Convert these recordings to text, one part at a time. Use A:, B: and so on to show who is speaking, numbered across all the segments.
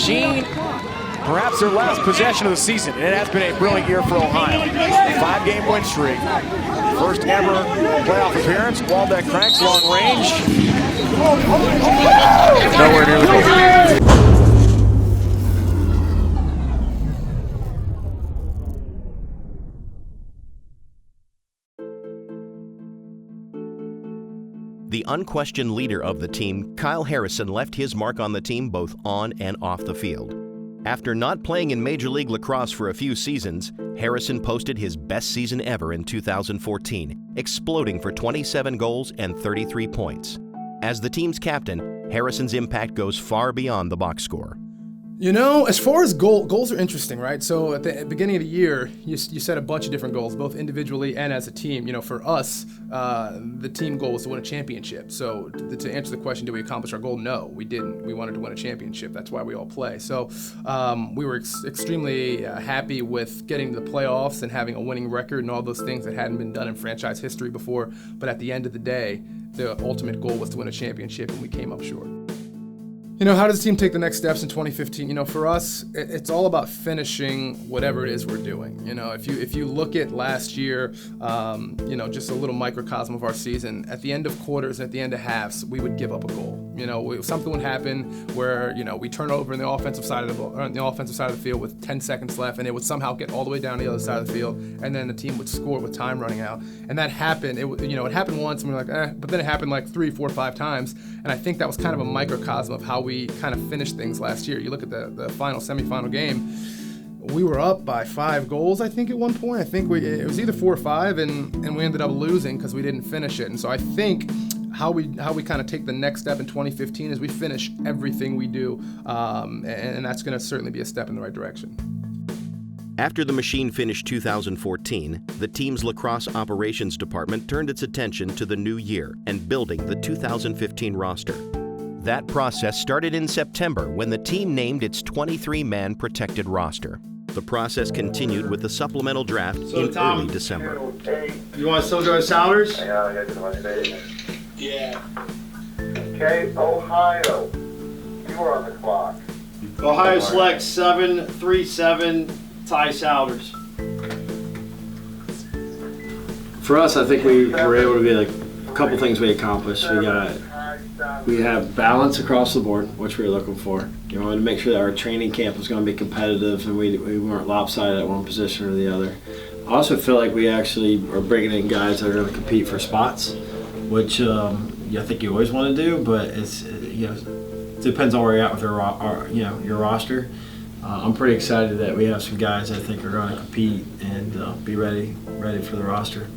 A: Machine, perhaps their last possession of the season. And it has been a brilliant year for Ohio. 5-game win streak. First ever playoff appearance. Waldeck cranks long range. Nowhere near the goal.
B: The unquestioned leader of the team, Kyle Harrison, left his mark on the team both on and off the field. After not playing in Major League Lacrosse for a few seasons, Harrison posted his best season ever in 2014, exploding for 27 goals and 33 points. As the team's captain, Harrison's impact goes far beyond the box score.
C: You know, as far as goals are interesting, right? So at the beginning of the year, you set a bunch of different goals, both individually and as a team. You know, for us, the team goal was to win a championship. So to answer the question, did we accomplish our goal? No, we didn't. We wanted to win a championship. That's why we all play. So we were extremely happy with getting to the playoffs and having a winning record and all those things that hadn't been done in franchise history before. But at the end of the day, the ultimate goal was to win a championship, and we came up short. You know, how does the team take the next steps in 2015? You know, for us, it's all about finishing whatever it is we're doing. You know, if you look at last year, you know, just a little microcosm of our season, at the end of quarters and at the end of halves, we would give up a goal. You know, something would happen where, you know, we turn over in the offensive side of the field with 10 seconds left, and it would somehow get all the way down to the other side of the field, and then the team would score with time running out. And that happened. It happened once, and we're like, but then it happened like 3, 4, 5 times, and I think that was kind of a microcosm of how we kind of finished things last year. You look at the semifinal game, we were up by 5 goals, I think, at one point. I think it was either 4 or 5, and we ended up losing because we didn't finish it. And so I think how we kind of take the next step in 2015 is we finish everything we do, and that's going to certainly be a step in the right direction.
B: After the Machine finished 2014, the team's lacrosse operations department turned its attention to the new year and building the 2015 roster. That process started in September when the team named its 23-man protected roster. The process continued with the supplemental draft in early December.
D: You want to still go to Souders?
E: Yeah.
F: Okay, Ohio, you are on the clock.
D: Ohio selects 7-3-7, Ty Souders. For us, I think we were able to be like a couple things we accomplished. We have balance across the board, which we were looking for. You wanted to make sure that our training camp was going to be competitive and we weren't lopsided at one position or the other. I also feel like we actually are bringing in guys that are going to compete for spots, which I think you always want to do, but it depends on where you're at with your roster. I'm pretty excited that we have some guys I think are going to compete and be ready for the roster.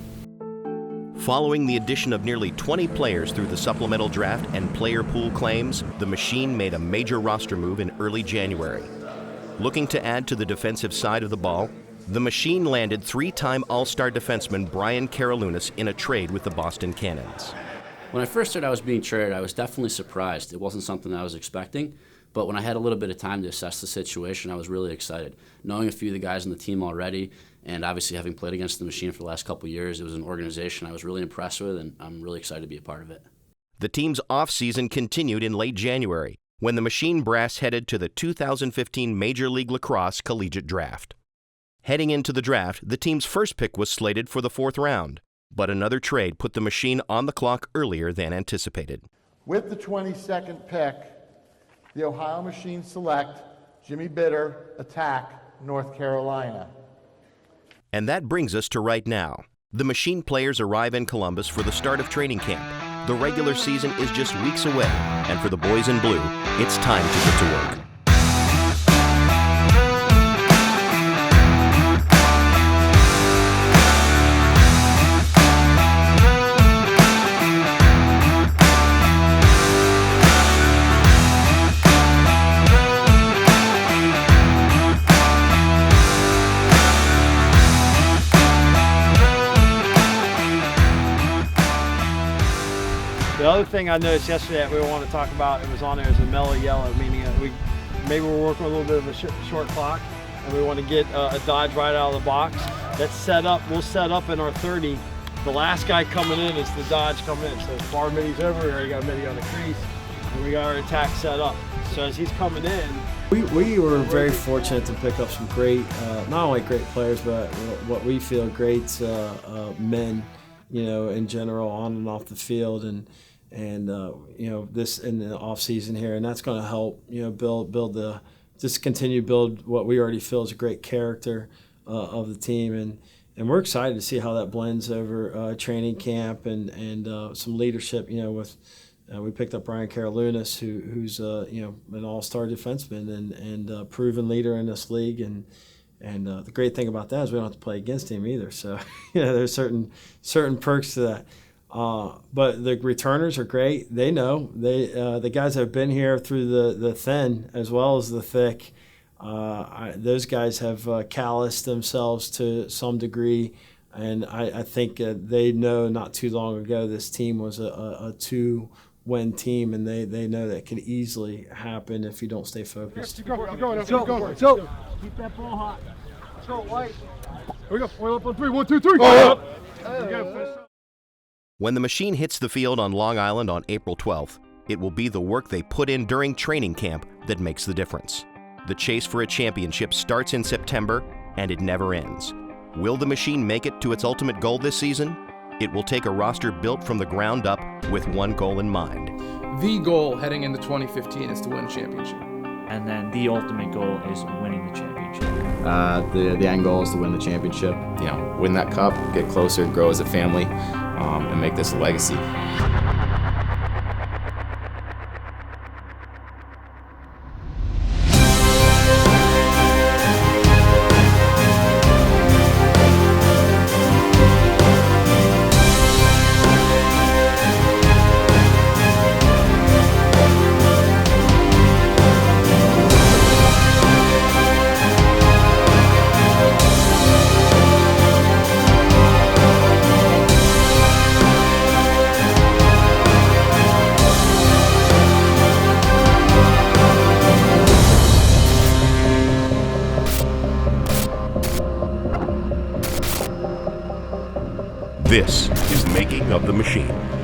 B: Following the addition of nearly 20 players through the supplemental draft and player pool claims, the Machine made a major roster move in early January. Looking to add to the defensive side of the ball, the Machine landed 3-time All-Star defenseman Brian Karalunas in a trade with the Boston Cannons.
G: When I first heard I was being traded, I was definitely surprised. It wasn't something I was expecting, but when I had a little bit of time to assess the situation, I was really excited. Knowing a few of the guys on the team already, and obviously having played against the Machine for the last couple of years, it was an organization I was really impressed with, and I'm really excited to be a part of it.
B: The team's off-season continued in late January, when the Machine brass headed to the 2015 Major League Lacrosse Collegiate Draft. Heading into the draft, the team's first pick was slated for the 4th round, but another trade put the Machine on the clock earlier than anticipated.
F: With the 22nd pick, the Ohio Machine select Jimmy Bitter, attack, North Carolina.
B: And that brings us to right now. The Machine players arrive in Columbus for the start of training camp. The regular season is just weeks away, and for the boys in blue, it's time to get to work.
D: The other thing I noticed yesterday that we want to talk about, it was on there, is a mellow yellow, meaning maybe we're working with a little bit of a short clock and we want to get a dodge right out of the box. That's set up, we'll set up in our 30. The last guy coming in is the dodge coming in. So as far middy's over, we already got middy on the crease and we got our attack set up. So as he's coming in,
E: We were very fortunate to pick up some great, not only great players, but what we feel great men, in general, on and off the field, and this in the off season here, and that's going to help, continue to build what we already feel is a great character of the team, and we're excited to see how that blends over training camp and some leadership, with. We picked up Brian Karalunas, who's an all-star defenseman and a proven leader in this league, and the great thing about that is we don't have to play against him either. So there's certain perks to that. But the returners are great. They know the guys that have been here through the thin as well as the thick. Those guys have calloused themselves to some degree, and I think they know not too long ago this team was a two-win team, and they know that can easily happen if you don't stay focused.
H: Keep go. Keep that ball hot. Let's go, White. Here we go. Oil up on 3. 1, 2, 3.
B: When the machine hits the field on Long Island on April 12th, it will be the work they put in during training camp that makes the difference. The chase for a championship starts in September, and it never ends. Will the machine make it to its ultimate goal this season? It will take a roster built from the ground up with one goal in mind.
C: The goal heading into 2015 is to win a championship.
I: And then the ultimate goal is winning the championship.
J: The end goal is to win the championship. Win that cup, get closer, grow as a family, and make this a legacy.
B: This is Making of the Machine.